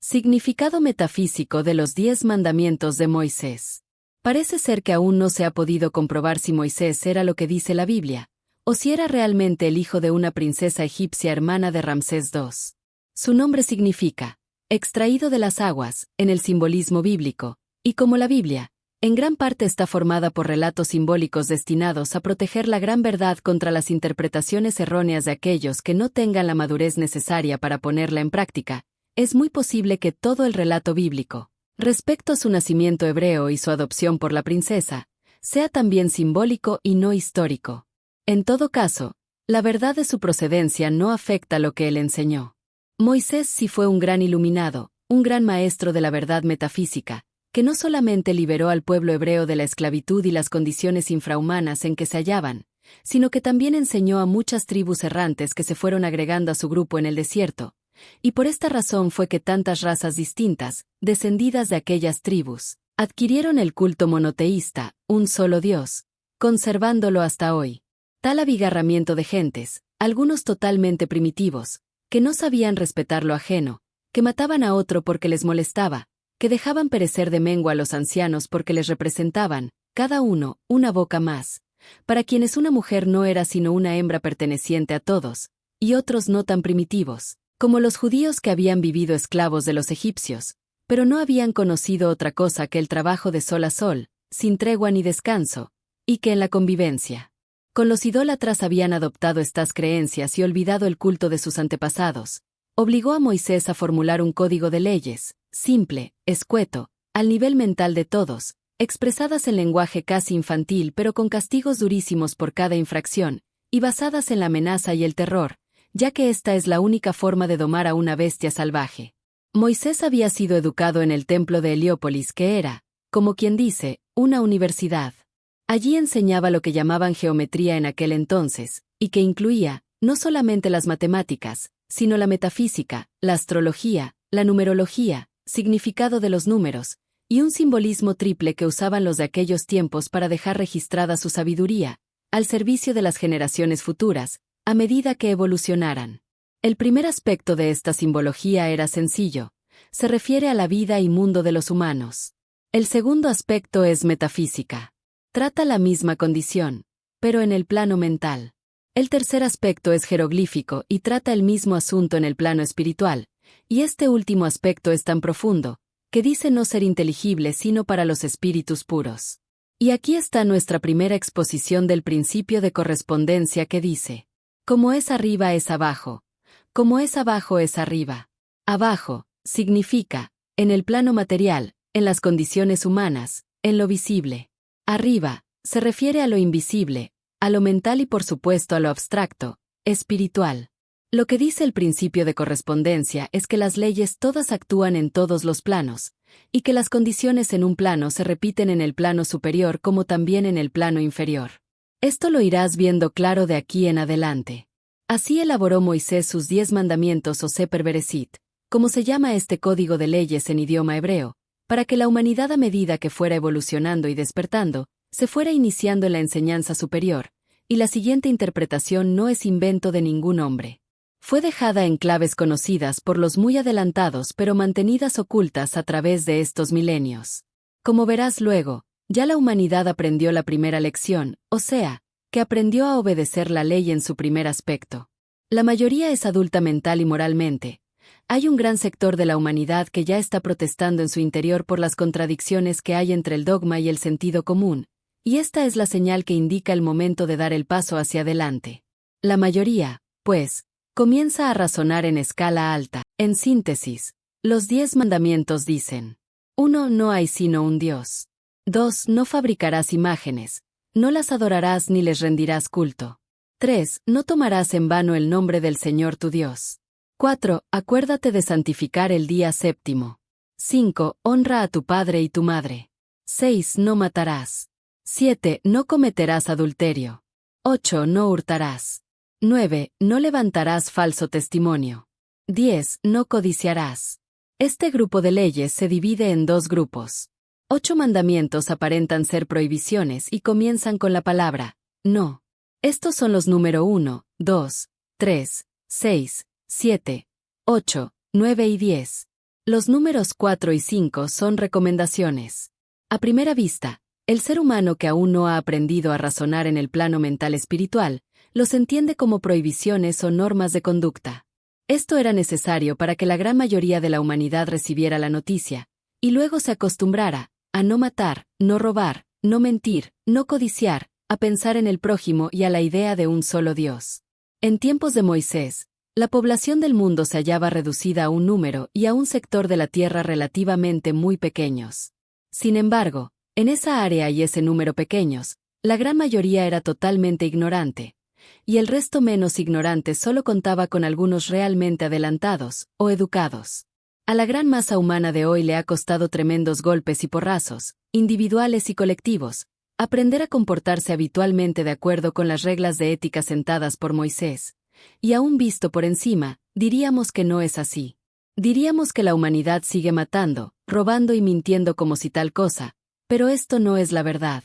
Significado metafísico de los 10 mandamientos de Moisés. Parece ser que aún no se ha podido comprobar si Moisés era lo que dice la Biblia, o si era realmente el hijo de una princesa egipcia hermana de Ramsés II. Su nombre significa, extraído de las aguas, en el simbolismo bíblico, y como la Biblia, en gran parte está formada por relatos simbólicos destinados a proteger la gran verdad contra las interpretaciones erróneas de aquellos que no tengan la madurez necesaria para ponerla en práctica. Es muy posible que todo el relato bíblico, respecto a su nacimiento hebreo y su adopción por la princesa, sea también simbólico y no histórico. En todo caso, la verdad de su procedencia no afecta lo que él enseñó. Moisés sí fue un gran iluminado, un gran maestro de la verdad metafísica, que no solamente liberó al pueblo hebreo de la esclavitud y las condiciones infrahumanas en que se hallaban, sino que también enseñó a muchas tribus errantes que se fueron agregando a su grupo en el desierto. Y por esta razón fue que tantas razas distintas, descendidas de aquellas tribus, adquirieron el culto monoteísta, un solo Dios, conservándolo hasta hoy. Tal abigarramiento de gentes, algunos totalmente primitivos, que no sabían respetar lo ajeno, que mataban a otro porque les molestaba, que dejaban perecer de mengua a los ancianos porque les representaban, cada uno, una boca más, para quienes una mujer no era sino una hembra perteneciente a todos, y otros no tan primitivos, como los judíos que habían vivido esclavos de los egipcios, pero no habían conocido otra cosa que el trabajo de sol a sol, sin tregua ni descanso, y que en la convivencia con los idólatras habían adoptado estas creencias y olvidado el culto de sus antepasados, obligó a Moisés a formular un código de leyes, simple, escueto, al nivel mental de todos, expresadas en lenguaje casi infantil pero con castigos durísimos por cada infracción, y basadas en la amenaza y el terror, ya que esta es la única forma de domar a una bestia salvaje. Moisés había sido educado en el templo de Heliópolis, que era, como quien dice, una universidad. Allí enseñaba lo que llamaban geometría en aquel entonces, y que incluía, no solamente las matemáticas, sino la metafísica, la astrología, la numerología, significado de los números, y un simbolismo triple que usaban los de aquellos tiempos para dejar registrada su sabiduría, al servicio de las generaciones futuras, a medida que evolucionaran. El primer aspecto de esta simbología era sencillo, se refiere a la vida y mundo de los humanos. El segundo aspecto es metafísica. Trata la misma condición, pero en el plano mental. El tercer aspecto es jeroglífico y trata el mismo asunto en el plano espiritual, y este último aspecto es tan profundo, que dice no ser inteligible sino para los espíritus puros. Y aquí está nuestra primera exposición del principio de correspondencia que dice: como es arriba es abajo, como es abajo es arriba. Abajo, significa, en el plano material, en las condiciones humanas, en lo visible. Arriba, se refiere a lo invisible, a lo mental y por supuesto a lo abstracto, espiritual. Lo que dice el principio de correspondencia es que las leyes todas actúan en todos los planos, y que las condiciones en un plano se repiten en el plano superior como también en el plano inferior. Esto lo irás viendo claro de aquí en adelante. Así elaboró Moisés sus 10 mandamientos o Sefer Bereshit, como se llama este código de leyes en idioma hebreo, para que la humanidad a medida que fuera evolucionando y despertando, se fuera iniciando en la enseñanza superior, y la siguiente interpretación no es invento de ningún hombre. Fue dejada en claves conocidas por los muy adelantados pero mantenidas ocultas a través de estos milenios. Como verás luego, ya la humanidad aprendió la primera lección, o sea, que aprendió a obedecer la ley en su primer aspecto. La mayoría es adulta mental y moralmente. Hay un gran sector de la humanidad que ya está protestando en su interior por las contradicciones que hay entre el dogma y el sentido común, y esta es la señal que indica el momento de dar el paso hacia adelante. La mayoría, pues, comienza a razonar en escala alta. En síntesis, los 10 mandamientos dicen: 1. No hay sino un Dios. 2. No fabricarás imágenes, no las adorarás ni les rendirás culto. 3. No tomarás en vano el nombre del Señor tu Dios. 4. Acuérdate de santificar el día séptimo. 5. Honra a tu padre y tu madre. 6. No matarás. 7. No cometerás adulterio. 8. No hurtarás. 9. No levantarás falso testimonio. 10. No codiciarás. Este grupo de leyes se divide en 2 grupos. 8 mandamientos aparentan ser prohibiciones y comienzan con la palabra no. Estos son los número 1, 2, 3, 6, 7, 8, 9 y 10. Los números 4 y 5 son recomendaciones. A primera vista, el ser humano que aún no ha aprendido a razonar en el plano mental espiritual, los entiende como prohibiciones o normas de conducta. Esto era necesario para que la gran mayoría de la humanidad recibiera la noticia, y luego se acostumbrara a no matar, no robar, no mentir, no codiciar, a pensar en el prójimo y a la idea de un solo Dios. En tiempos de Moisés, la población del mundo se hallaba reducida a un número y a un sector de la tierra relativamente muy pequeños. Sin embargo, en esa área y ese número pequeños, la gran mayoría era totalmente ignorante, y el resto menos ignorante solo contaba con algunos realmente adelantados o educados. A la gran masa humana de hoy le ha costado tremendos golpes y porrazos, individuales y colectivos, aprender a comportarse habitualmente de acuerdo con las reglas de ética sentadas por Moisés. Y aún visto por encima, diríamos que no es así. Diríamos que la humanidad sigue matando, robando y mintiendo como si tal cosa, pero esto no es la verdad.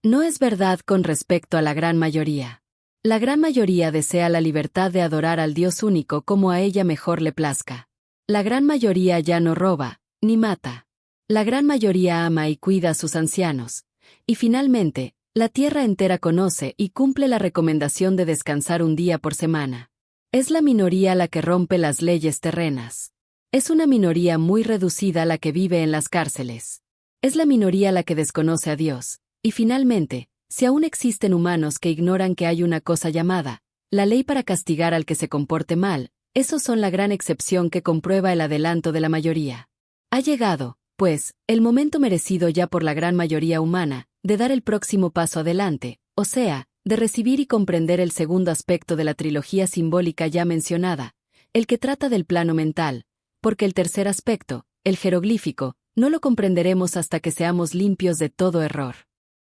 No es verdad con respecto a la gran mayoría. La gran mayoría desea la libertad de adorar al Dios único como a ella mejor le plazca. La gran mayoría ya no roba, ni mata. La gran mayoría ama y cuida a sus ancianos. Y finalmente, la tierra entera conoce y cumple la recomendación de descansar un día por semana. Es la minoría la que rompe las leyes terrenas. Es una minoría muy reducida la que vive en las cárceles. Es la minoría la que desconoce a Dios. Y finalmente, si aún existen humanos que ignoran que hay una cosa llamada la ley para castigar al que se comporte mal, esos son la gran excepción que comprueba el adelanto de la mayoría. Ha llegado, pues, el momento merecido ya por la gran mayoría humana, de dar el próximo paso adelante, o sea, de recibir y comprender el segundo aspecto de la trilogía simbólica ya mencionada, el que trata del plano mental, porque el tercer aspecto, el jeroglífico, no lo comprenderemos hasta que seamos limpios de todo error.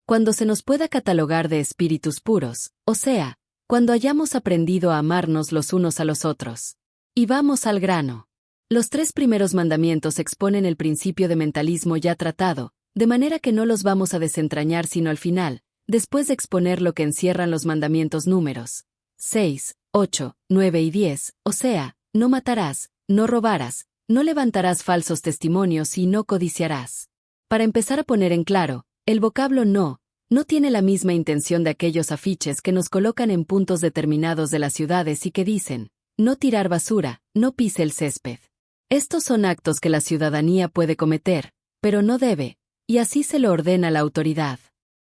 Cuando se nos pueda catalogar de espíritus puros, o sea, cuando hayamos aprendido a amarnos los unos a los otros. Y vamos al grano. Los 3 primeros mandamientos exponen el principio de mentalismo ya tratado, de manera que no los vamos a desentrañar sino al final, después de exponer lo que encierran los mandamientos números 6, 8, 9 y 10, o sea, no matarás, no robarás, no levantarás falsos testimonios y no codiciarás. Para empezar a poner en claro, el vocablo no tiene la misma intención de aquellos afiches que nos colocan en puntos determinados de las ciudades y que dicen, no tirar basura, no pise el césped. Estos son actos que la ciudadanía puede cometer, pero no debe, y así se lo ordena la autoridad.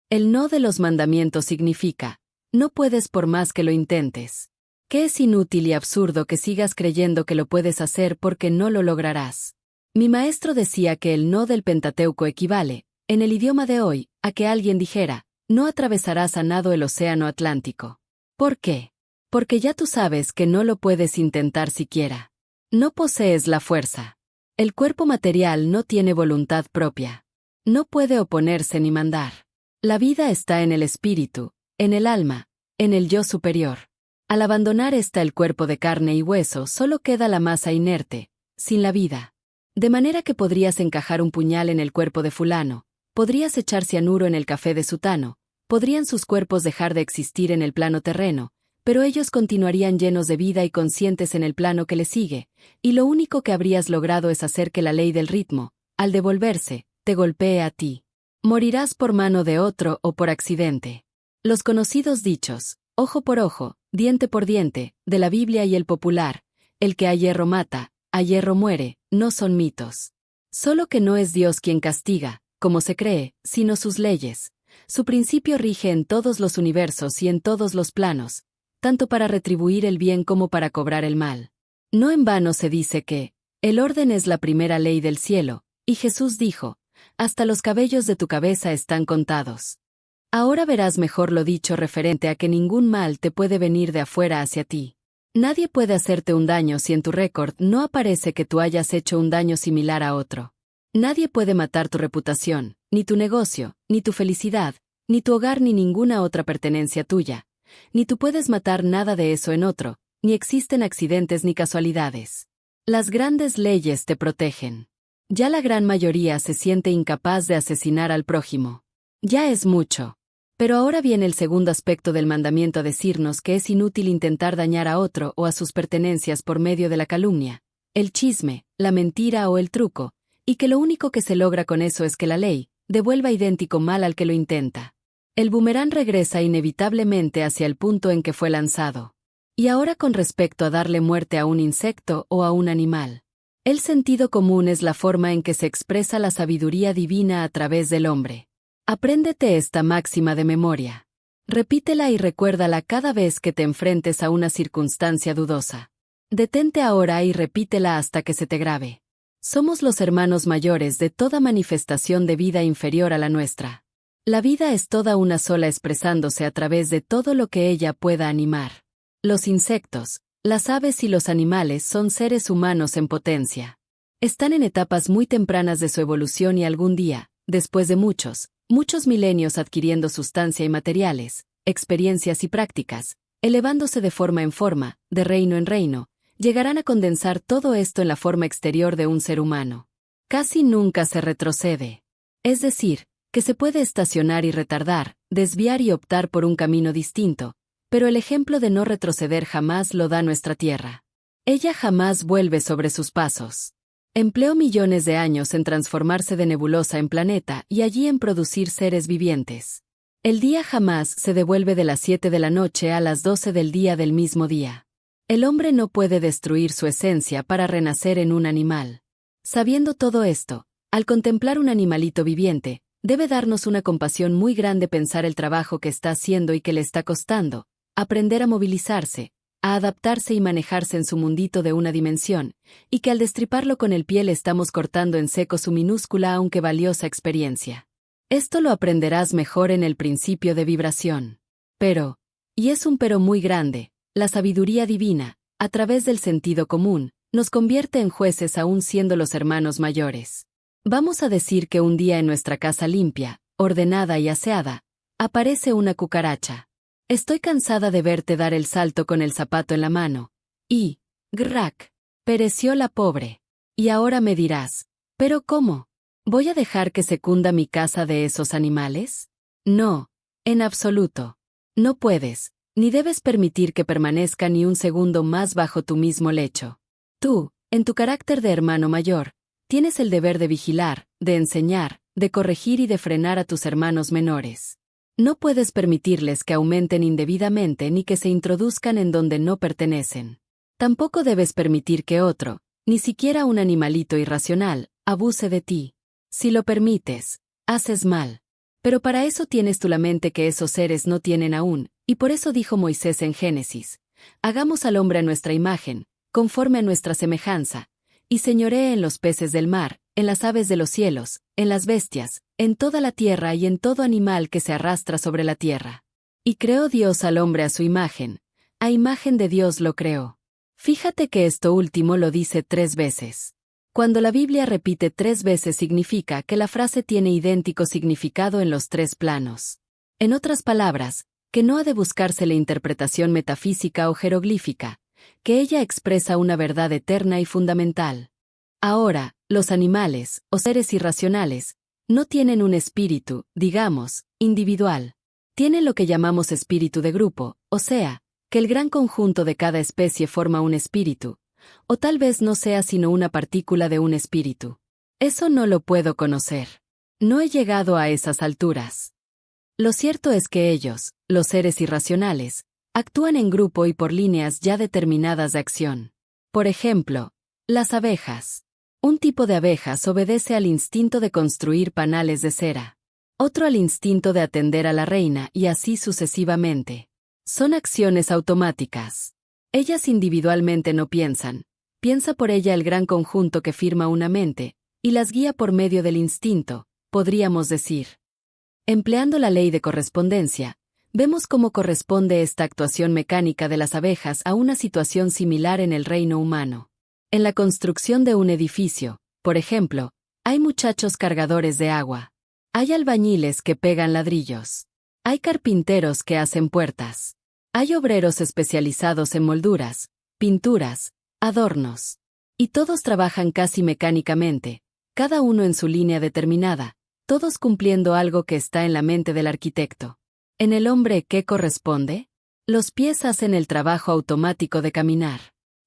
El no de los mandamientos significa, no puedes por más que lo intentes. Que es inútil y absurdo que sigas creyendo que lo puedes hacer porque no lo lograrás. Mi maestro decía que el no del Pentateuco equivale, en el idioma de hoy, a que alguien dijera, no atravesarás a nado el océano Atlántico. ¿Por qué? Porque ya tú sabes que no lo puedes intentar siquiera. No posees la fuerza. El cuerpo material no tiene voluntad propia. No puede oponerse ni mandar. La vida está en el espíritu, en el alma, en el yo superior. Al abandonar el cuerpo de carne y hueso solo queda la masa inerte, sin la vida. De manera que podrías encajar un puñal en el cuerpo de fulano, podrías echar cianuro en el café de sutano, podrían sus cuerpos dejar de existir en el plano terreno, pero ellos continuarían llenos de vida y conscientes en el plano que le sigue, y lo único que habrías logrado es hacer que la ley del ritmo, al devolverse, te golpee a ti. Morirás por mano de otro o por accidente. Los conocidos dichos, ojo por ojo, diente por diente, de la Biblia y el popular, el que a hierro mata, a hierro muere, no son mitos. Solo que no es Dios quien castiga, como se cree, sino sus leyes. Su principio rige en todos los universos y en todos los planos, tanto para retribuir el bien como para cobrar el mal. No en vano se dice que, el orden es la primera ley del cielo, y Jesús dijo, hasta los cabellos de tu cabeza están contados. Ahora verás mejor lo dicho referente a que ningún mal te puede venir de afuera hacia ti. Nadie puede hacerte un daño si en tu récord no aparece que tú hayas hecho un daño similar a otro. Nadie puede matar tu reputación, ni tu negocio, ni tu felicidad, ni tu hogar ni ninguna otra pertenencia tuya. Ni tú puedes matar nada de eso en otro, ni existen accidentes ni casualidades. Las grandes leyes te protegen. Ya la gran mayoría se siente incapaz de asesinar al prójimo. Ya es mucho. Pero ahora viene el segundo aspecto del mandamiento a decirnos que es inútil intentar dañar a otro o a sus pertenencias por medio de la calumnia, el chisme, la mentira o el truco, y que lo único que se logra con eso es que la ley devuelva idéntico mal al que lo intenta. El boomerang regresa inevitablemente hacia el punto en que fue lanzado. Y ahora con respecto a darle muerte a un insecto o a un animal. El sentido común es la forma en que se expresa la sabiduría divina a través del hombre. Apréndete esta máxima de memoria. Repítela y recuérdala cada vez que te enfrentes a una circunstancia dudosa. Detente ahora y repítela hasta que se te grabe. Somos los hermanos mayores de toda manifestación de vida inferior a la nuestra. La vida es toda una sola expresándose a través de todo lo que ella pueda animar. Los insectos, las aves y los animales son seres humanos en potencia. Están en etapas muy tempranas de su evolución y algún día, después de muchos milenios adquiriendo sustancia y materiales, experiencias y prácticas, elevándose de forma en forma, de reino en reino, llegarán a condensar todo esto en la forma exterior de un ser humano. Casi nunca se retrocede. Es decir, que se puede estacionar y retardar, desviar y optar por un camino distinto, pero el ejemplo de no retroceder jamás lo da nuestra Tierra. Ella jamás vuelve sobre sus pasos. Empleó millones de años en transformarse de nebulosa en planeta y allí en producir seres vivientes. El día jamás se devuelve de las 7 de la noche a las 12 del día del mismo día. El hombre no puede destruir su esencia para renacer en un animal. Sabiendo todo esto, al contemplar un animalito viviente, debe darnos una compasión muy grande pensar el trabajo que está haciendo y que le está costando, aprender a movilizarse, a adaptarse y manejarse en su mundito de una dimensión, y que al destriparlo con el pie le estamos cortando en seco su minúscula aunque valiosa experiencia. Esto lo aprenderás mejor en el principio de vibración. Pero, y es un pero muy grande, la sabiduría divina, a través del sentido común, nos convierte en jueces aún siendo los hermanos mayores. Vamos a decir que un día en nuestra casa limpia, ordenada y aseada, aparece una cucaracha. Estoy cansada de verte dar el salto con el zapato en la mano. Y, grac, pereció la pobre. Y ahora me dirás, ¿pero cómo? ¿Voy a dejar que se cunda mi casa de esos animales? No, en absoluto. No puedes, ni debes permitir que permanezca ni un segundo más bajo tu mismo lecho. Tú, en tu carácter de hermano mayor, tienes el deber de vigilar, de enseñar, de corregir y de frenar a tus hermanos menores. No puedes permitirles que aumenten indebidamente ni que se introduzcan en donde no pertenecen. Tampoco debes permitir que otro, ni siquiera un animalito irracional, abuse de ti. Si lo permites, haces mal. Pero para eso tienes tú la mente que esos seres no tienen aún, y por eso dijo Moisés en Génesis: hagamos al hombre a nuestra imagen, conforme a nuestra semejanza, y señoree en los peces del mar, en las aves de los cielos, en las bestias, en toda la tierra y en todo animal que se arrastra sobre la tierra. Y creó Dios al hombre a su imagen, a imagen de Dios lo creó. Fíjate que esto último lo dice 3 veces. Cuando la Biblia repite 3 veces significa que la frase tiene idéntico significado en los 3 planos. En otras palabras, que no ha de buscarse la interpretación metafísica o jeroglífica, que ella expresa una verdad eterna y fundamental. Ahora, los animales, o seres irracionales, no tienen un espíritu, digamos, individual. Tienen lo que llamamos espíritu de grupo, o sea, que el gran conjunto de cada especie forma un espíritu, o tal vez no sea sino una partícula de un espíritu. Eso no lo puedo conocer. No he llegado a esas alturas. Lo cierto es que ellos, los seres irracionales, actúan en grupo y por líneas ya determinadas de acción. Por ejemplo, las abejas. Un tipo de abejas obedece al instinto de construir panales de cera. Otro al instinto de atender a la reina y así sucesivamente. Son acciones automáticas. Ellas individualmente no piensan. Piensa por ella el gran conjunto que firma una mente, y las guía por medio del instinto, podríamos decir. Empleando la ley de correspondencia, vemos cómo corresponde esta actuación mecánica de las abejas a una situación similar en el reino humano. En la construcción de un edificio, por ejemplo, hay muchachos cargadores de agua. Hay albañiles que pegan ladrillos. Hay carpinteros que hacen puertas. Hay obreros especializados en molduras, pinturas, adornos. Y todos trabajan casi mecánicamente, cada uno en su línea determinada, todos cumpliendo algo que está en la mente del arquitecto. En el hombre, ¿qué corresponde? Los pies hacen el trabajo automático de caminar.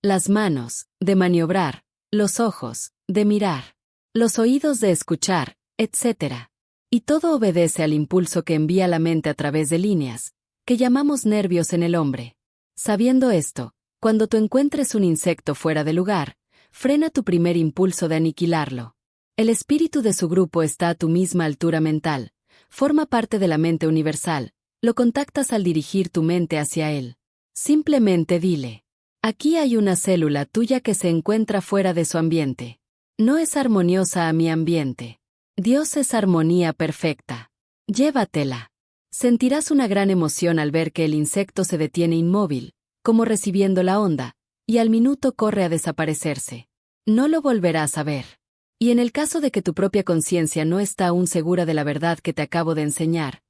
Las manos, de maniobrar, los ojos, de mirar, los oídos de escuchar, etc. Y todo obedece al impulso que envía la mente a través de líneas, que llamamos nervios en el hombre. Sabiendo esto, cuando tú encuentres un insecto fuera de lugar, frena tu primer impulso de aniquilarlo. El espíritu de su grupo está a tu misma altura mental, forma parte de la mente universal, lo contactas al dirigir tu mente hacia él. Simplemente dile: aquí hay una célula tuya que se encuentra fuera de su ambiente. No es armoniosa a mi ambiente. Dios es armonía perfecta. Llévatela. Sentirás una gran emoción al ver que el insecto se detiene inmóvil, como recibiendo la onda, y al minuto corre a desaparecerse. No lo volverás a ver. Y en el caso de que tu propia conciencia no está aún segura de la verdad que te acabo de enseñar,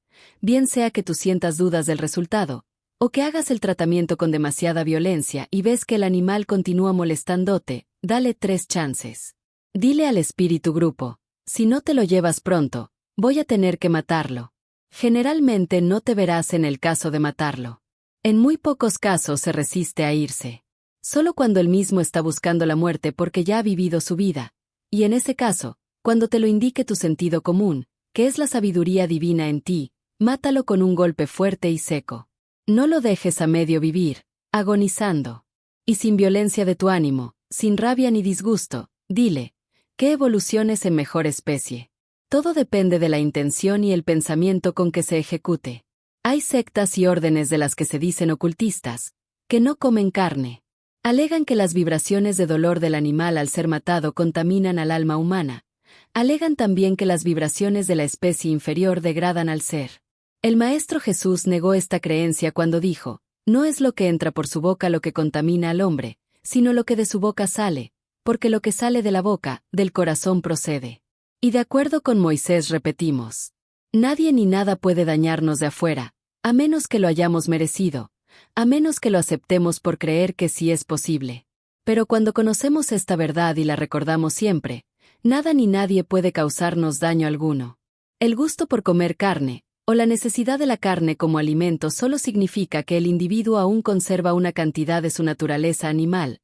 bien sea que tú sientas dudas del resultado, o que hagas el tratamiento con demasiada violencia y ves que el animal continúa molestándote, dale 3 chances. Dile al espíritu grupo: si no te lo llevas pronto, voy a tener que matarlo. Generalmente no te verás en el caso de matarlo. En muy pocos casos se resiste a irse. Solo cuando él mismo está buscando la muerte porque ya ha vivido su vida. Y en ese caso, cuando te lo indique tu sentido común, que es la sabiduría divina en ti, mátalo con un golpe fuerte y seco. No lo dejes a medio vivir, agonizando. Y sin violencia de tu ánimo, sin rabia ni disgusto, dile: ¿qué evoluciones en mejor especie? Todo depende de la intención y el pensamiento con que se ejecute. Hay sectas y órdenes de las que se dicen ocultistas, que no comen carne. Alegan que las vibraciones de dolor del animal al ser matado contaminan al alma humana. Alegan también que las vibraciones de la especie inferior degradan al ser. El Maestro Jesús negó esta creencia cuando dijo: no es lo que entra por su boca lo que contamina al hombre, sino lo que de su boca sale, porque lo que sale de la boca, del corazón procede. Y de acuerdo con Moisés repetimos: nadie ni nada puede dañarnos de afuera, a menos que lo hayamos merecido, a menos que lo aceptemos por creer que sí es posible. Pero cuando conocemos esta verdad y la recordamos siempre, nada ni nadie puede causarnos daño alguno. El gusto por comer carne, o la necesidad de la carne como alimento solo significa que el individuo aún conserva una cantidad de su naturaleza animal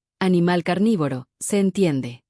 carnívoro, se entiende.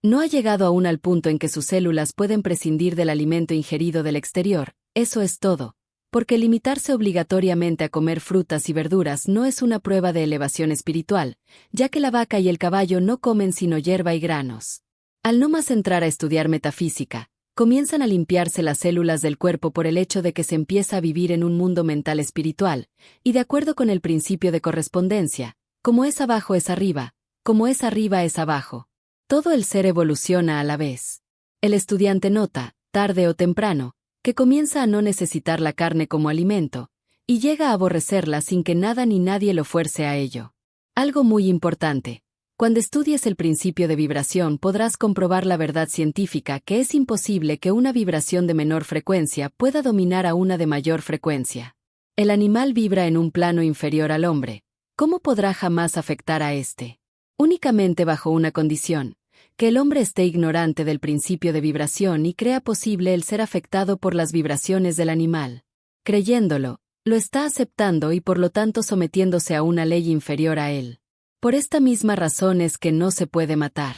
No ha llegado aún al punto en que sus células pueden prescindir del alimento ingerido del exterior, eso es todo, porque limitarse obligatoriamente a comer frutas y verduras no es una prueba de elevación espiritual, ya que la vaca y el caballo no comen sino hierba y granos. Al no más entrar a estudiar metafísica, comienzan a limpiarse las células del cuerpo por el hecho de que se empieza a vivir en un mundo mental espiritual, y de acuerdo con el principio de correspondencia, como es abajo es arriba, como es arriba es abajo. Todo el ser evoluciona a la vez. El estudiante nota, tarde o temprano, que comienza a no necesitar la carne como alimento, y llega a aborrecerla sin que nada ni nadie lo fuerce a ello. Algo muy importante: cuando estudies el principio de vibración podrás comprobar la verdad científica que es imposible que una vibración de menor frecuencia pueda dominar a una de mayor frecuencia. El animal vibra en un plano inferior al hombre. ¿Cómo podrá jamás afectar a éste? Únicamente bajo una condición: que el hombre esté ignorante del principio de vibración y crea posible el ser afectado por las vibraciones del animal. Creyéndolo, lo está aceptando y por lo tanto sometiéndose a una ley inferior a él. Por esta misma razón es que no se puede matar.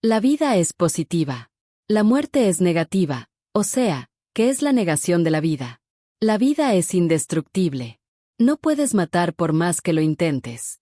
La vida es positiva. La muerte es negativa, o sea, que es la negación de la vida. La vida es indestructible. No puedes matar por más que lo intentes.